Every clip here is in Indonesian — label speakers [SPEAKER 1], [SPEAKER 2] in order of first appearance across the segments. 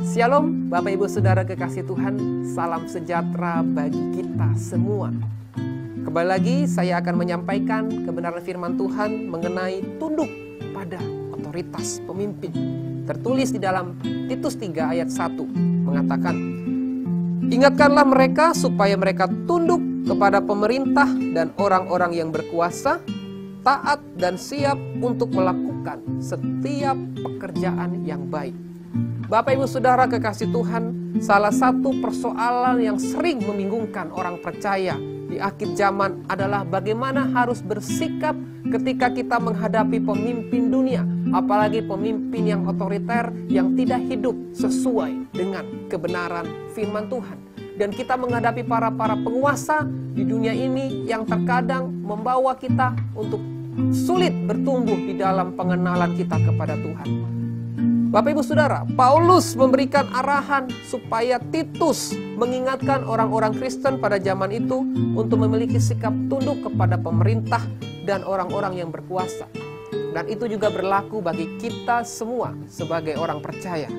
[SPEAKER 1] Shalom Bapak Ibu Saudara kekasih Tuhan, salam sejahtera bagi kita semua. Kembali lagi saya akan menyampaikan kebenaran firman Tuhan mengenai tunduk pada otoritas pemimpin. Tertulis di dalam Titus 3 ayat 1 mengatakan, ingatkanlah mereka supaya mereka tunduk kepada pemerintah dan orang-orang yang berkuasa, taat dan siap untuk melakukan setiap pekerjaan yang baik. Bapak Ibu Saudara kekasih Tuhan, salah satu persoalan yang sering membingungkan orang percaya di akhir zaman adalah bagaimana harus bersikap ketika kita menghadapi pemimpin dunia, apalagi pemimpin yang otoriter yang tidak hidup sesuai dengan kebenaran firman Tuhan. Dan kita menghadapi para penguasa di dunia ini yang terkadang membawa kita untuk sulit bertumbuh di dalam pengenalan kita kepada Tuhan. Bapak Ibu Saudara, Paulus memberikan arahan supaya Titus mengingatkan orang-orang Kristen pada zaman itu untuk memiliki sikap tunduk kepada pemerintah dan orang-orang yang berkuasa. Dan itu juga berlaku bagi kita semua sebagai orang percaya.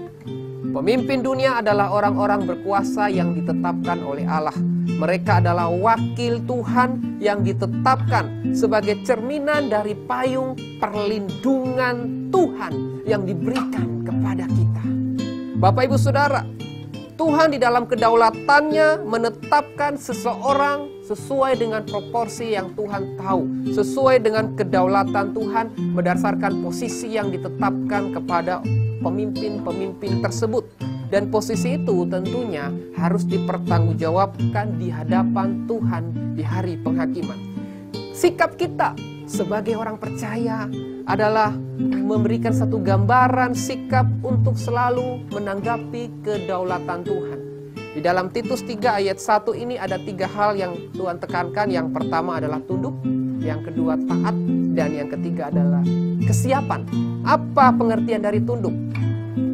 [SPEAKER 1] Pemimpin dunia adalah orang-orang berkuasa yang ditetapkan oleh Allah. Mereka adalah wakil Tuhan yang ditetapkan sebagai cerminan dari payung perlindungan Tuhan yang diberikan kepada kita. Bapak Ibu Saudara, Tuhan di dalam kedaulatannya menetapkan seseorang sesuai dengan proporsi yang Tuhan tahu, sesuai dengan kedaulatan Tuhan berdasarkan posisi yang ditetapkan kepada pemimpin-pemimpin tersebut. Dan posisi itu tentunya harus dipertanggungjawabkan di hadapan Tuhan di hari penghakiman. Sikap kita sebagai orang percaya adalah memberikan satu gambaran sikap untuk selalu menanggapi kedaulatan Tuhan. Di dalam Titus 3 ayat 1 ini ada 3 hal yang Tuhan tekankan. Yang pertama adalah tunduk, yang kedua taat, dan yang ketiga adalah kesiapan. Apa pengertian dari tunduk?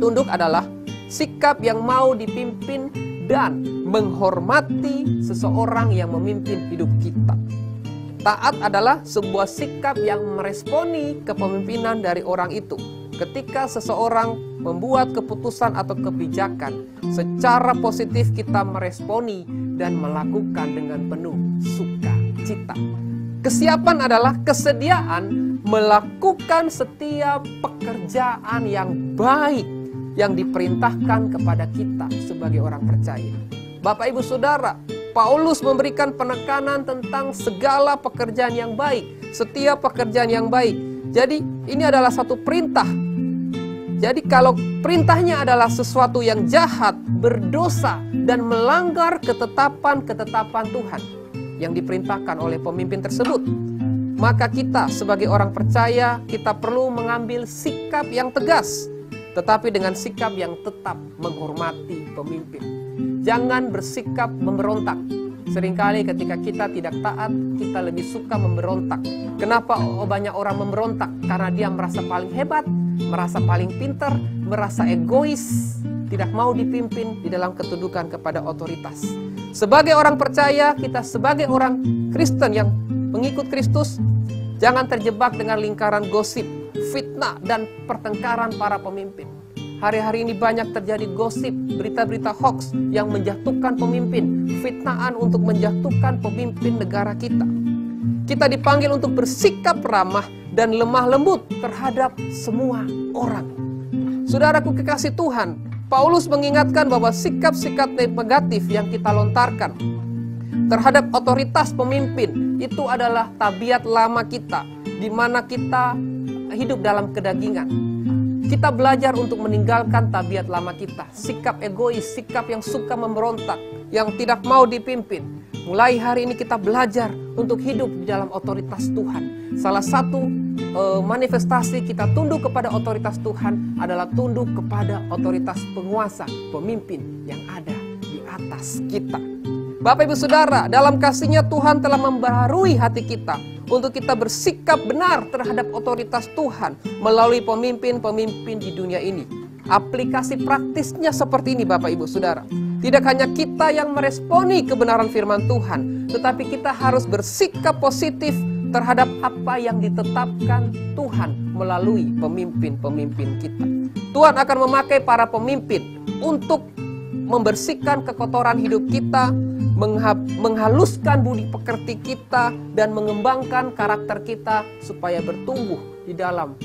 [SPEAKER 1] Tunduk adalah sikap yang mau dipimpin dan menghormati seseorang yang memimpin hidup kita. Taat adalah sebuah sikap yang meresponi kepemimpinan dari orang itu. Ketika seseorang membuat keputusan atau kebijakan, secara positif kita meresponi dan melakukan dengan penuh sukacita. Kesiapan adalah kesediaan melakukan setiap pekerjaan yang baik yang diperintahkan kepada kita sebagai orang percaya. Bapak Ibu Saudara, Paulus memberikan penekanan tentang segala pekerjaan yang baik, setiap pekerjaan yang baik. Jadi ini adalah satu perintah. Jadi kalau perintahnya adalah sesuatu yang jahat, berdosa, dan melanggar ketetapan-ketetapan Tuhan yang diperintahkan oleh pemimpin tersebut, maka kita sebagai orang percaya, kita perlu mengambil sikap yang tegas, tetapi dengan sikap yang tetap menghormati pemimpin. Jangan bersikap memberontak. Seringkali ketika kita tidak taat, kita lebih suka memberontak. Kenapa banyak orang memberontak? Karena dia merasa paling hebat, merasa paling pintar, merasa egois, tidak mau dipimpin di dalam ketundukan kepada otoritas. Sebagai orang percaya, kita sebagai orang Kristen yang mengikut Kristus, jangan terjebak dengan lingkaran gosip, fitnah, dan pertengkaran para pemimpin. Hari-hari ini banyak terjadi gosip, berita-berita hoax yang menjatuhkan pemimpin, fitnahan untuk menjatuhkan pemimpin negara kita. Kita dipanggil untuk bersikap ramah dan lemah lembut terhadap semua orang. Saudaraku kekasih Tuhan, Paulus mengingatkan bahwa sikap-sikap negatif yang kita lontarkan terhadap otoritas pemimpin itu adalah tabiat lama kita, di mana kita hidup dalam kedagingan. Kita belajar untuk meninggalkan tabiat lama kita, sikap egois, sikap yang suka memberontak, yang tidak mau dipimpin. Mulai hari ini kita belajar untuk hidup di dalam otoritas Tuhan. Salah satu manifestasi kita tunduk kepada otoritas Tuhan adalah tunduk kepada otoritas penguasa, pemimpin yang ada di atas kita. Bapak Ibu Saudara, dalam kasih-Nya Tuhan telah membaharui hati kita untuk kita bersikap benar terhadap otoritas Tuhan melalui pemimpin-pemimpin di dunia ini. Aplikasi praktisnya seperti ini Bapak Ibu Saudara. Tidak hanya kita yang meresponi kebenaran firman Tuhan, tetapi kita harus bersikap positif terhadap apa yang ditetapkan Tuhan melalui pemimpin-pemimpin kita. Tuhan akan memakai para pemimpin untuk membersihkan kekotoran hidup kita, menghaluskan budi pekerti kita, dan mengembangkan karakter kita supaya bertumbuh di dalam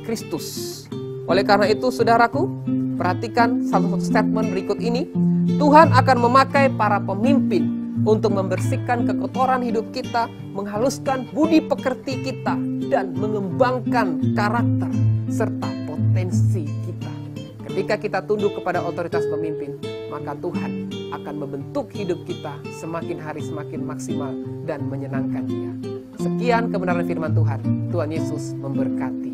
[SPEAKER 1] Kristus. Oleh karena itu, saudaraku, perhatikan satu statement berikut ini. Tuhan akan memakai para pemimpin untuk membersihkan kekotoran hidup kita, menghaluskan budi pekerti kita, dan mengembangkan karakter serta potensi kita. Ketika kita tunduk kepada otoritas pemimpin, maka Tuhan akan membentuk hidup kita semakin hari semakin maksimal dan menyenangkan Dia. Sekian kebenaran firman Tuhan. Tuhan Yesus memberkati.